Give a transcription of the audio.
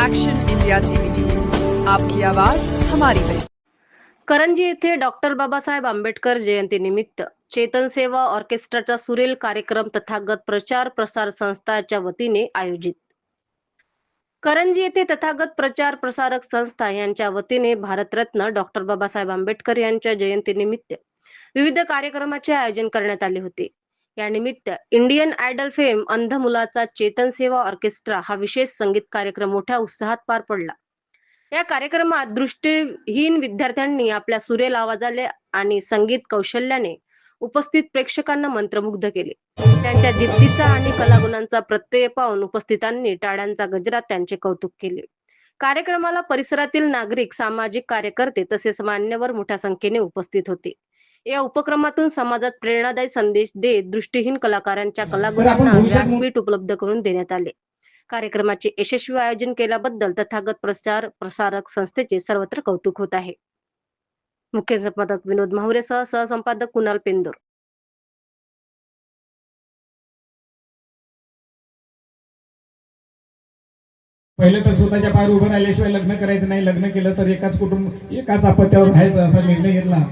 Action India TV news, आपकी आवाज हमारी पहचान। करंजी येथे डॉक्टर बाबासाहेब आंबेडकर जयंतीनिमित्त चेतन सेवा ऑर्केस्ट्राचा सुरेल कार्यक्रम तथागत प्रचार प्रसार संस्थाच्या वतीने आयोजित। करंजी येथे तथागत प्रचार प्रसारक संस्था यांच्या वतीने भारतरत्न डॉक्टर बाबासाहेब आंबेडकर यांच्या जयंतीनिमित्त विविध कार्यक्रमाचे आयोजन करण्यात आले होते। या निमित्त इंडियन आयडल फेम अंध मुलाचा चेतन सेवा ऑर्केस्ट्रा हा विशेष संगीत कार्यक्रम मोठ्या उत्साहात पार पडला। या कार्यक्रमात दृष्टीहीन विद्यार्थ्यांनी आपल्या सुरेल आवाजाने आणि संगीत कौशल्याने उपस्थित प्रेक्षकांना मंत्रमुग्ध केले। त्यांच्या दीप्तीचा आणि कलागुणांचा प्रत्यय पाहून उपस्थितांनी टाळ्यांचा गजरात त्यांचे कौतुक केले। कार्यक्रमाला परिसरातील नागरिक, सामाजिक कार्यकर्ते तसेच मान्यवर मोठ्या संख्येने उपस्थित होते। या उपक्रमातून समाजात प्रेरणादायी संदेश देत दृष्टीहीन कलाकारांच्या कलागुणांना व्यासपीठ उपलब्ध करून देण्यात आले। कार्यक्रमाचे यशस्वी आयोजन केल्याबद्दल तथागत प्रचार प्रसारक संस्थेचे सर्वत्र कौतुक होत आहे। मुख्य संपादक विनोद माहुरेसह सहसंपादक कुणाल पेंदोर। पहिले तर स्वतःच्या पायावर उभं राहिल्याशिवाय लग्न करायचं नाही, लग्न केलं तर एकाच कुटुंब एकाच आपत्यावर राहायचं असा निर्णय घेतला।